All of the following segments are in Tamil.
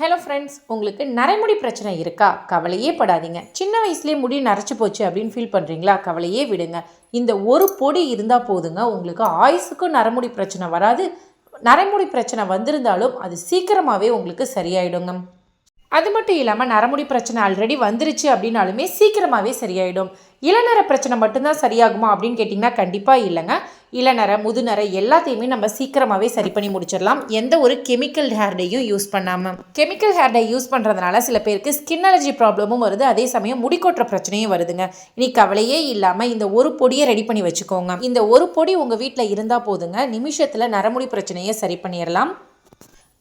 ஹலோ ஃப்ரெண்ட்ஸ், உங்களுக்கு நரைமுடி பிரச்சனை இருக்கா? கவலையே படாதீங்க. சின்ன வயசுலேயே முடி நரைச்சி போச்சு அப்படின்னு ஃபீல் பண்ணுறீங்களா? கவலையே விடுங்க. இந்த ஒரு பொடி இருந்தால் போதுங்க, உங்களுக்கு ஆயுசுக்கும் நரைமுடி பிரச்சனை வராது. நரைமுடி பிரச்சனை வந்திருந்தாலும் அது சீக்கிரமாகவே உங்களுக்கு சரியாயிடுங்க. அது மட்டும் இல்லாமல் நரமுடி பிரச்சனை ஆல்ரெடி வந்துருச்சு அப்படின்னாலுமே சீக்கிரமாகவே சரியாயிடும். இளநரை பிரச்சனை மட்டும்தான் சரியாகுமா அப்படின்னு கேட்டிங்கன்னா கண்டிப்பாக இல்லைங்க. இளநரை முதுநரை எல்லாத்தையுமே நம்ம சீக்கிரமாகவே சரி பண்ணி முடிச்சிடலாம், எந்த ஒரு கெமிக்கல் ஹேர் டேயும் யூஸ் பண்ணாமல். கெமிக்கல் ஹேர் டே யூஸ் பண்ணுறதுனால சில பேருக்கு ஸ்கின் அலர்ஜி ப்ராப்ளமும் வருது, அதே சமயம் முடிக்கொட்டுற பிரச்சனையும் வருதுங்க. இனி கவலையே இல்லாமல் இந்த ஒரு பொடியை ரெடி பண்ணி வச்சுக்கோங்க. இந்த ஒரு பொடி உங்கள் வீட்டில் இருந்தால் போதுங்க, நிமிஷத்தில் நரமுடி பிரச்சனையை சரி பண்ணிடலாம்.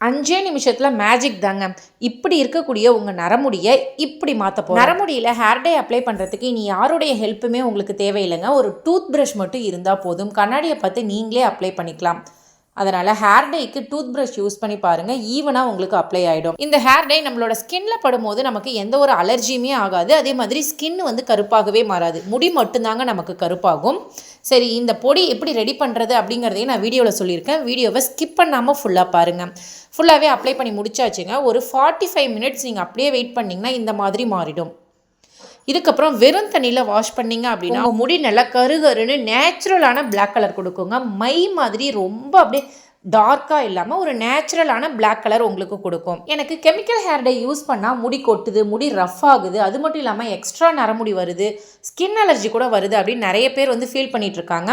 5 நிமிஷத்தில் மேஜிக் தாங்க. இப்படி இருக்கக்கூடிய உங்கள் நரமுடியை இப்படி மாற்ற போகிறோம். நரமுடியில் ஹேர் டே அப்ளை பண்ணுறதுக்கு இனி யாருடைய ஹெல்ப்புமே உங்களுக்கு தேவையில்லைங்க. ஒரு டூத் ப்ரஷ் மட்டும் இருந்தால் போதும். கண்ணாடியை பார்த்து நீங்களே அப்ளை பண்ணிக்கலாம். அதனால் ஹேர் டேக்கு டூத் ப்ரஷ் யூஸ் பண்ணி பாருங்கள், ஈவனாக உங்களுக்கு அப்ளை ஆகிடும். இந்த ஹேர் டே நம்மளோட ஸ்கின்ல படும்போது நமக்கு எந்த ஒரு அலர்ஜியுமே ஆகாது. அதே மாதிரி ஸ்கின் கருப்பாகவே மாறாது, முடி மட்டும்தாங்க நமக்கு கருப்பாகும். சரி, இந்த பொடி எப்படி ரெடி பண்ணுறது அப்படிங்கிறதையும் நான் வீடியோவில் சொல்லியிருக்கேன். வீடியோவை ஸ்கிப் பண்ணாமல் ஃபுல்லாக பாருங்கள். ஃபுல்லாகவே அப்ளை பண்ணி முடிச்சாச்சுங்க. ஒரு 45 மினிட்ஸ் நீங்கள் அப்படியே வெயிட் பண்ணிங்கன்னா இந்த மாதிரி மாறிடும். இதுக்கப்புறம் வெறும் தண்ணியில் வாஷ் பண்ணிங்க அப்படின்னா முடி நல்லா கருகருன்னு நேச்சுரலான பிளாக் கலர் கொடுக்குங்க. மை மாதிரி ரொம்ப அப்படியே டார்க்காக இல்லாமல் ஒரு நேச்சுரலான பிளாக் கலர் உங்களுக்கு கொடுக்கும். எனக்கு கெமிக்கல் ஹேர் டே யூஸ் பண்ணால் முடி கொட்டுது, முடி ரஃப் ஆகுது, அது மட்டும் இல்லாமல் எக்ஸ்ட்ரா நரமுடி வருது, ஸ்கின் அலர்ஜி கூட வருது அப்படின்னு நிறைய பேர் ஃபீல் பண்ணிட்டு இருக்காங்க.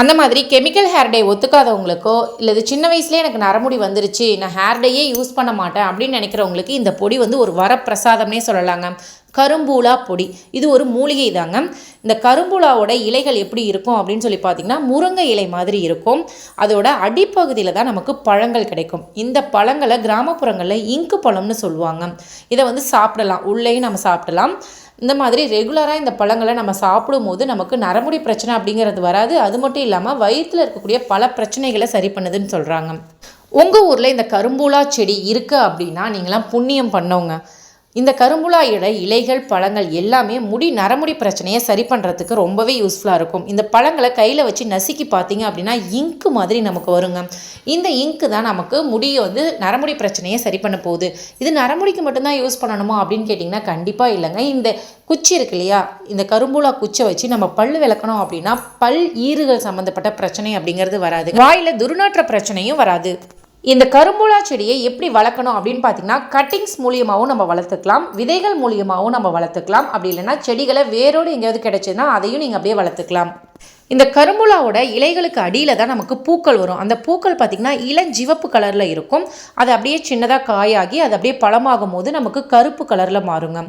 அந்த மாதிரி கெமிக்கல் ஹேர் டே ஒத்துக்காதவங்களுக்கோ இல்லை சின்ன வயசுலேயே எனக்கு நரமுடி வந்துருச்சு, நான் ஹேர் டேயே யூஸ் பண்ண மாட்டேன் அப்படின்னு நினைக்கிறவங்களுக்கு இந்த பொடி ஒரு வரப்பிரசாதம்னே சொல்லலாங்க. கரும்பூலா பொடி, இது ஒரு மூலிகை தாங்க. இந்த கரும்பூலாவோட இலைகள் எப்படி இருக்கும் அப்படின்னு சொல்லி பார்த்தீங்கன்னா முருங்கை இலை மாதிரி இருக்கும். அதோட அடிப்பகுதியில் தான் நமக்கு பழங்கள் கிடைக்கும். இந்த பழங்களை கிராமப்புறங்களில் இங்கு பழம்னு சொல்லுவாங்க. இதை சாப்பிடலாம், உள்ளேயும் நம்ம சாப்பிடலாம். இந்த மாதிரி ரெகுலராக இந்த பழங்களை நம்ம சாப்பிடும்போது நமக்கு நரமுடி பிரச்சனை அப்படிங்கிறது வராது. அது மட்டும் இல்லாமல் வயிற்றில் இருக்கக்கூடிய பல பிரச்சனைகளை சரி பண்ணுதுன்னு சொல்கிறாங்க. உங்கள் ஊரில் இந்த கரும்பூலா செடி இருக்குது அப்படின்னா நீங்களாம் புண்ணியம் பண்ணவங்க. இந்த கரும்புலாயோட இலைகள் பழங்கள் எல்லாமே நரமுடி பிரச்சனையை சரி பண்ணுறதுக்கு ரொம்பவே யூஸ்ஃபுல்லாக இருக்கும். இந்த பழங்களை கையில் வச்சு நசுக்கி பார்த்தீங்க அப்படின்னா இங்கு மாதிரி நமக்கு வருங்க. இந்த இங்கு தான் நமக்கு முடியை நரமுடி பிரச்சனையை சரி பண்ண போகுது. இது நரமுடிக்கு மட்டும்தான் யூஸ் பண்ணணுமா அப்படின்னு கேட்டிங்கன்னா கண்டிப்பாக இல்லைங்க. இந்த குச்சி இருக்கு இல்லையா, இந்த கரும்புலா குச்சை வச்சு நம்ம பல் விளக்கணும் அப்படின்னா பல் ஈறுகள் சம்மந்தப்பட்ட பிரச்சனை அப்படிங்கிறது வராது. வாயில் துர்நாற்ற பிரச்சனையும் வராது. இந்த கரும்புலா செடியை எப்படி வளர்க்கணும் அப்படின்னு பார்த்தீங்கன்னா கட்டிங்ஸ் மூலியமாகவும் நம்ம வளர்த்துக்கலாம், விதைகள் மூலியமாகவும் நம்ம வளர்த்துக்கலாம். அப்படி இல்லைன்னா செடிகளை வேரோடு எங்கேயாவது கிடைச்சதுன்னா அதையும் நீங்கள் அப்படியே வளர்த்துக்கலாம். இந்த கரும்புலாவோட இலைகளுக்கு அடியில் தான் நமக்கு பூக்கள் வரும். அந்த பூக்கள் பார்த்திங்கன்னா இளஞ்சிவப்பு கலரில் இருக்கும். அது அப்படியே சின்னதாக காயாகி அது அப்படியே பழமாகும் போது நமக்கு கருப்பு கலரில் மாறுங்க.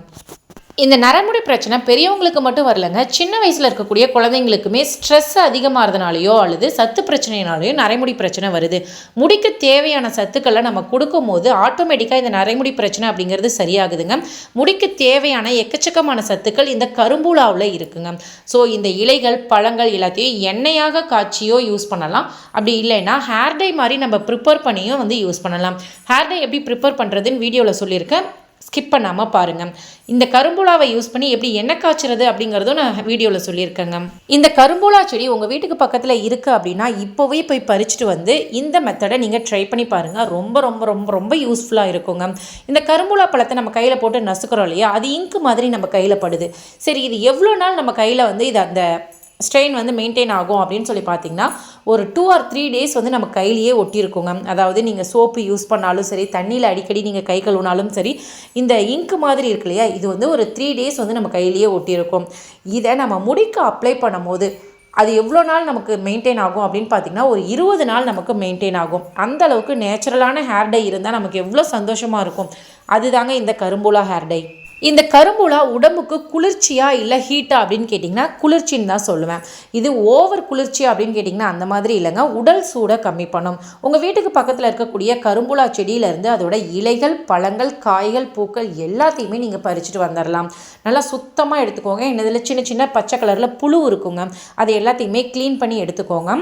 இந்த நரமுடி பிரச்சனை பெரியவங்களுக்கு மட்டும் வரலைங்க, சின்ன வயசில் இருக்கக்கூடிய குழந்தைங்களுக்குமே ஸ்ட்ரெஸ் அதிகமாகிறதுனாலையோ அல்லது சத்து பிரச்சனையினாலேயோ நரைமுடி பிரச்சனை வருது. முடிக்கு தேவையான சத்துக்களை நம்ம கொடுக்கும்போது ஆட்டோமேட்டிக்காக இந்த நரைமுடி பிரச்சனை அப்படிங்கிறது சரியாகுதுங்க. முடிக்கு தேவையான எக்கச்சக்கமான சத்துக்கள் இந்த கரும்பூலாவில் இருக்குங்க. ஸோ இந்த இலைகள் பழங்கள் எல்லாத்தையும் எண்ணெயாக காய்ச்சியோ யூஸ் பண்ணலாம். அப்படி இல்லைன்னா ஹேர் டை மாதிரி நம்ம ப்ரிப்பேர் பண்ணியும் யூஸ் பண்ணலாம். ஹேர் டை எப்படி ப்ரிப்பேர் பண்ணுறதுன்னு வீடியோவில் சொல்லியிருக்கேன், ஸ்கிப் பண்ணாமல் பாருங்கள். இந்த கரும்புலாவை யூஸ் பண்ணி எப்படி எண்ணெய் காய்ச்சறது அப்படிங்கிறதும் நான் வீடியோவில் சொல்லியிருக்கேங்க. இந்த கரும்புலா செடி உங்கள் வீட்டுக்கு பக்கத்தில் இருக்குது அப்படின்னா இப்போவே போய் பறிச்சுட்டு இந்த மெத்தடை நீங்கள் ட்ரை பண்ணி பாருங்கள். ரொம்ப ரொம்ப ரொம்ப ரொம்ப யூஸ்ஃபுல்லாக இருக்குங்க. இந்த கரும்புலா பழத்தை நம்ம கையில் போட்டு நசுக்கிறோம் இல்லையா, அது இங்கு மாதிரி நம்ம கையில் படுது. சரி, இது எவ்வளோ நாள் நம்ம கையில் இது அந்த ஸ்ட்ரெயின் மெயின்டைன் ஆகும் அப்படின்னு சொல்லி பார்த்தீங்கன்னா ஒரு 2 or 3 டேஸ் நம்ம கையிலேயே ஒட்டியிருக்குங்க. அதாவது நீங்கள் சோப்பு யூஸ் பண்ணாலும் சரி, தண்ணியில் அடிக்கடி நீங்கள் கை கழுவினாலும் சரி, இந்த இங்கு மாதிரி இருக்கு இல்லையா, இது ஒரு 3 டேஸ் நம்ம கையிலேயே ஒட்டியிருக்கும். இதை நம்ம முடிக்க அப்ளை பண்ணும் போது அது எவ்வளோ நாள் நமக்கு மெயின்டைன் ஆகும் அப்படின்னு பார்த்தீங்கன்னா ஒரு 20 நாள் நமக்கு மெயின்டைன் ஆகும். அந்த அளவுக்கு நேச்சுரலான ஹேர் டை இருந்தால் நமக்கு எவ்வளோ சந்தோஷமாக இருக்கும். அதுதாங்க இந்த கரும்புலா ஹேர் டை. இந்த கரும்புலா உடம்புக்கு குளிர்ச்சியா இல்லை ஹீட்டா அப்படின்னு கேட்டிங்கன்னா குளிர்ச்சின்னு தான் சொல்லுவேன். இது ஓவர் குளிர்ச்சி அப்படின்னு கேட்டிங்கன்னா அந்த மாதிரி இல்லைங்க, உடல் சூடை கம்மி பண்ணும். உங்கள் வீட்டுக்கு பக்கத்தில் இருக்கக்கூடிய கரும்புலா செடியிலேருந்து அதோட இலைகள் பழங்கள் காய்கள் பூக்கள் எல்லாத்தையுமே நீங்கள் பறிச்சுட்டு வந்துடலாம். நல்லா சுத்தமாக எடுத்துக்கோங்க. இதில் சின்ன சின்ன பச்சை கலரில் புழு இருக்குங்க, அதை எல்லாத்தையுமே க்ளீன் பண்ணி எடுத்துக்கோங்க.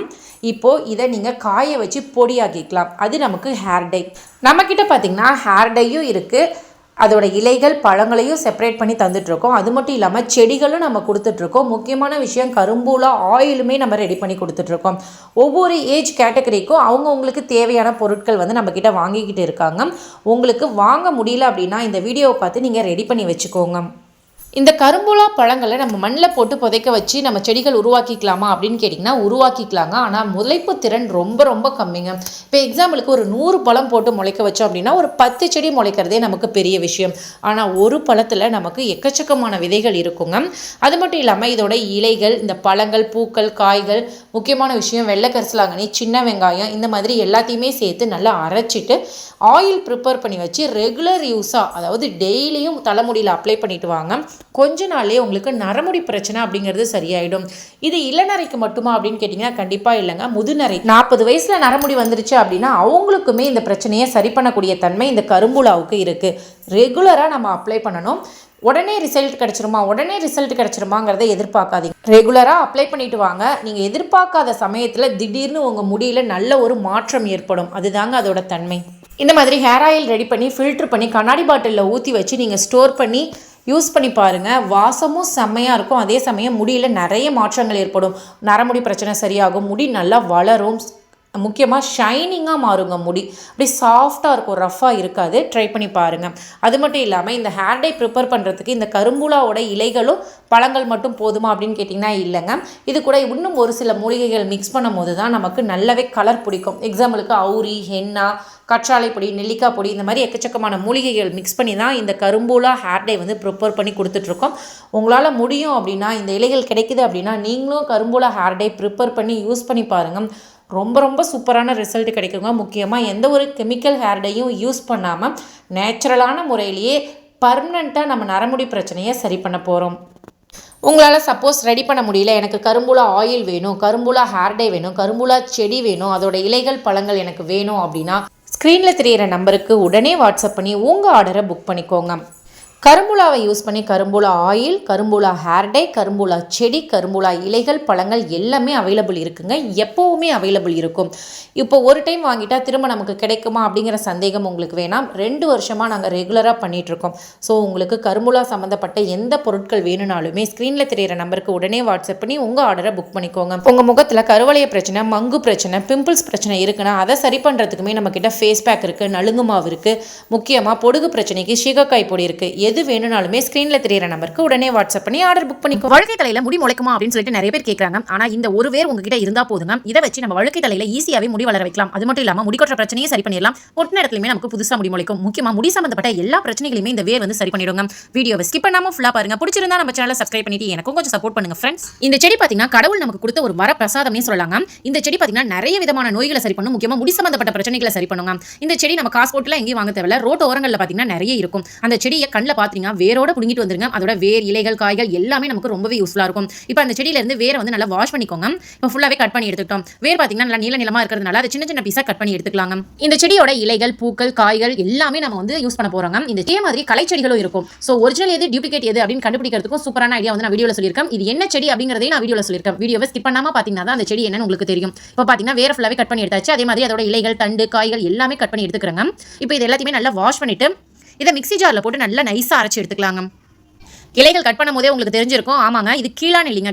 இப்போது இதை நீங்கள் காய வச்சு பொடியாக்கிக்கலாம். அது நமக்கு ஹேர் டை. நம்மக்கிட்ட பார்த்திங்கன்னா ஹேர் டையும் இருக்குது, அதோட இலைகள் பழங்களையும் செப்பரேட் பண்ணி தந்துட்டுருக்கோம். அது மட்டும் இல்லாமல் செடிகளும் நம்ம கொடுத்துட்ருக்கோம். முக்கியமான விஷயம் கரும்பூலா ஆயிலுமே நம்ம ரெடி பண்ணி கொடுத்துட்ருக்கோம். ஒவ்வொரு ஏஜ் கேட்டகரிக்கும் அவங்கவுங்களுக்கு தேவையான பொருட்கள் வந்து நம்மக்கிட்ட வாங்கிக்கிட்டு இருக்காங்க. உங்களுக்கு வாங்க முடியல அப்படின்னா இந்த வீடியோவை பார்த்து நீங்கள் ரெடி பண்ணி வச்சுக்கோங்க. இந்த கரும்புலா பழங்களை நம்ம மண்ணில் போட்டு புதைக்க வச்சு நம்ம செடிகள் உருவாக்கிக்கலாமா அப்படின்னு கேட்டிங்கன்னா உருவாக்கிக்கலாங்க. ஆனால் முளைப்பு திறன் ரொம்ப ரொம்ப கம்மிங்க. இப்போ எக்ஸாம்பிளுக்கு ஒரு 100 பழம் போட்டு முளைக்க வச்சோம் அப்படின்னா ஒரு 10 செடி முளைக்கிறதே நமக்கு பெரிய விஷயம். ஆனால் ஒரு பழத்தில் நமக்கு எக்கச்சக்கமான விதைகள் இருக்குங்க. அது மட்டும் இல்லாமல் இதோட இலைகள், இந்த பழங்கள், பூக்கள், காய்கள், முக்கியமான விஷயம் வெள்ளை கரிசலாங்கண்ணி, சின்ன வெங்காயம், இந்த மாதிரி எல்லாத்தையுமே சேர்த்து நல்லா அரைச்சிட்டு ஆயில் ப்ரிப்பேர் பண்ணி வச்சு ரெகுலர் யூஸாக, அதாவது டெய்லியும் தலைமுடியில் அப்ளை பண்ணிட்டு வாங்க. கொஞ்ச நாள்லேயே உங்களுக்கு நரமுடி பிரச்சனை அப்படிங்கிறது சரியாயிடும். இது இளநரைக்கு மட்டுமா அப்படின்னு கேட்டிங்கன்னா கண்டிப்பாக இல்லைங்க. முதுநரை 40 வயசில் நரமுடி வந்துருச்சு அப்படின்னா அவங்களுக்குமே இந்த பிரச்சனையை சரி பண்ணக்கூடிய தன்மை இந்த கரும்புலாவுக்கு இருக்குது. ரெகுலராக நம்ம அப்ளை பண்ணணும். உடனே ரிசல்ட் கிடச்சிருமாங்கிறத எதிர்பார்க்காதீங்க. ரெகுலராக அப்ளை பண்ணிட்டு வாங்க. நீங்கள் எதிர்பார்க்காத சமயத்தில் திடீர்னு உங்கள் முடியில் நல்ல ஒரு மாற்றம் ஏற்படும். அதுதாங்க அதோட தன்மை. இந்த மாதிரி ஹேர் ஆயில் ரெடி பண்ணி ஃபில்ட்ரு பண்ணி கண்ணாடி பாட்டிலில் ஊற்றி வச்சு நீங்கள் ஸ்டோர் பண்ணி யூஸ் பண்ணி பாருங்கள். வாசமும் செம்மையாக இருக்கும். அதே சமயம் முடியில் நிறைய மாற்றங்கள் ஏற்படும். நரமுடி பிரச்சனை சரியாகும். முடி நல்லா வளரும். முக்கியமாக ஷைனிங்காக மாறுங்க. முடி அப்படி சாஃப்டாக இருக்கும், ரஃப்பாக இருக்காது. ட்ரை பண்ணி பாருங்கள். அது மட்டும் இல்லாமல் இந்த ஹேர் டை ப்ரிப்பேர் பண்ணுறதுக்கு இந்த கரும்புலாவோட இலைகளும் பழங்கள் மட்டும் போதுமா அப்படின்னு கேட்டிங்கன்னா இல்லைங்க. இது கூட இன்னும் ஒரு சில மூலிகைகள் மிக்ஸ் பண்ணும் போது தான் நமக்கு நல்லாவே கலர் பிடிக்கும். எக்ஸாம்பிளுக்கு அவுரி, ஹென்னா, கற்றாழை பொடி, நெல்லிக்காய் பொடி, இந்த மாதிரி எக்கச்சக்கமான மூலிகைகள் மிக்ஸ் பண்ணி தான் இந்த கரும்பூலா ஹேர் டை வந்து ப்ரிப்பேர் பண்ணி கொடுத்துட்ருக்கோம். உங்களால் முடியும் அப்படின்னா, இந்த இலைகள் கிடைக்குது அப்படின்னா நீங்களும் கரும்பூலா ஹேர் டை ப்ரிப்பேர் பண்ணி யூஸ் பண்ணி பாருங்கள். ரொம்ப ரொம்ப சூப்பரான ரிசல்ட் கிடைக்குங்க. முக்கியமாக எந்த ஒரு கெமிக்கல் ஹேர் டையும் யூஸ் பண்ணாமல் நேச்சுரலான முறையிலேயே பர்மனெண்ட்டாக நம்ம நரமுடி பிரச்சனையை சரி பண்ண போகிறோம். உங்களால் சப்போஸ் ரெடி பண்ண முடியல, எனக்கு கரும்புலா ஆயில் வேணும், கரும்புலா ஹேர் டை வேணும், கரும்புலா செடி வேணும், அதோட இலைகள் பழங்கள் எனக்கு வேணும் அப்படின்னா ஸ்க்ரீனில் தெரிகிற நம்பருக்கு உடனே வாட்ஸ்அப் பண்ணி உங்கள் ஆர்டரை புக் பண்ணிக்கோங்க. கரும்புலாவை யூஸ் பண்ணி கரும்புலா ஆயில், கரும்புலா ஹேர் டை, கரும்புலா செடி, கரும்புலா இலைகள், பழங்கள் எல்லாமே அவைலபிள் இருக்குங்க. எப்போவுமே அவைலபிள் இருக்கும். இப்போ ஒரு டைம் வாங்கிட்டா திரும்ப நமக்கு கிடைக்குமா அப்படிங்கிற சந்தேகம் உங்களுக்கு வேணாம். 2 வருஷமாக நாங்கள் ரெகுலராக பண்ணிகிட்ருக்கோம். ஸோ உங்களுக்கு கரும்புலா சம்மந்தப்பட்ட எந்த பொருட்கள் வேணும்னாலுமே ஸ்க்ரீனில் தெரிகிற நம்பருக்கு உடனே வாட்ஸ்அப் பண்ணி உங்கள் ஆர்டரை புக் பண்ணிக்கோங்க. உங்கள் முகத்தில் கருவளைய பிரச்சனை, மங்கு பிரச்சனை, பிம்பிள்ஸ் பிரச்சனை இருக்குன்னா அதை சரி பண்ணுறதுக்குமே நம்மக்கிட்ட ஃபேஸ் பேக் இருக்குது, நலுங்கு மாவு இருக்குது. முக்கியமாக பொடுகு பிரச்சனைக்கு சீகக்காய் பொடி இருக்குது. எது வேணும்னாலுமே ஸ்க்ரீனில் தெரியிற நம்பருக்கு உடனே வாட்ஸ்அப் பண்ணி ஆர்டர் புக் பண்ணிக்கோ. வழுக்கை தலையில் முடி முளைக்குமா அப்படின்னு சொல்லிட்டு நிறைய பேர் கேட்குறாங்க. ஆனால் இந்த ஒரு வேர் உங்ககிட்ட இருந்தால் போதுங்க. இதை வச்சு நம்ம வழுக்கை தலையில் ஈஸியாகவே முடி வளர வைக்கலாம். அது மட்டும் இல்லாமல் முடி கொட்டுற பிரச்சனையை சரி பண்ணிடலாம். ஒட்டின இடத்துலையுமே நமக்கு புதுசாக முடி முளைக்கும். முக்கியமாக முடி சம்பந்தப்பட்ட எல்லா பிரச்சனைகளையுமே இந்த வேர் வந்து சரி பண்ணிடுங்க. வீடியோவை ஸ்கிப் பண்ணாமல் ஃபுல்லாக பாருங்க. பிடிச்சிருந்தா நம்ம சேனலை சப்ஸ்கிரைப் பண்ணிட்டு எனக்கும் கொஞ்சம் சப்போர்ட் பண்ணுங்க ஃப்ரெண்ட்ஸ். இந்த செடி பார்த்தீங்கன்னா கடவுள் நமக்கு கொடுத்த ஒரு வர பிரசாதமே சொல்லலாங்க. இந்த செடி பார்த்தீங்கன்னா நிறைய விதமான நோய்களை சரி பண்ணும். முக்கியமாக முடி சம்பந்தப்பட்ட பிரச்சனைகளை சரி பண்ணுங்க. இந்த செடி நம்ம காசு போட்டுலாம் எங்கேயும் வாங்க தேவையில்ல. ரோட் ஓரங்களில் பார்த்தீங்கன்னா நிறைய இருக்கும். அந்த செடியை கண்ணில் பார்த்தீங்கன்னா வேரோட புடுங்கிட்டு வந்துருங்க. அதோட வேர், இலைகள், காய்கள் எல்லாமே நமக்கு ரொம்பவே யூஸ்ஃபுல்லா இருக்கும். இப்போ அந்த செடியில இருந்து வேரை வந்து நல்லா வாஷ் பண்ணிக்கோங்க. இப்போ ஃபுல்லாவே கட் பண்ணி எடுத்துட்டோம். வேர் பாத்தீங்கன்னா நல்லா நீல நிலமா இருக்கிறதுனால அதை சின்ன சின்ன பீஸா கட் பண்ணி எடுத்துக்கலாங்க. இந்த செடியோட இலைகள், பூக்கள், காய்கள் எல்லாமே நம்ம வந்து யூஸ் பண்ண போறோங்க. இந்த இதே மாதிரி கலை செடிகளும் இருக்கும். ஸோ ஒரிஜினல் எது, டூப்ளிகேட் எது அப்படின்னு கண்டுபிடிக்கிறதுக்கும் சூப்பரான ஐடியா வந்து நான் வீடியோல சொல்லியிருக்கேன். இது என்ன செடி அப்படிங்கறதையும் நான் வீடியோல சொல்லியிருக்கேன். வீடியோவை ஸ்கிப் பண்ணாம பாத்தீங்கன்னா தான் அந்த செடி என்னன்னு உங்களுக்கு தெரியும். இப்போ பாத்தீங்கன்னா வேற ஃபுல்லாவே கட் பண்ணி எடுத்தாச்சு. அதே மாதிரி அதோட இலைகள், தண்டு, காய்கள் எல்லாமே கட் பண்ணி எடுத்துக்கிறேங்க. இப்போ இது எல்லாத்தையுமே நல்லா வாஷ் பண்ணிட்டு இதை மிக்ஸி ஜார்ல போட்டு நல்லா நைஸா அரைச்சு எடுத்துக்கலாங்க. இலைகள் கட் பண்ணும் போதே உங்களுக்கு தெரிஞ்சிருக்கும். ஆமாங்க, இது கீழான இல்லைங்க.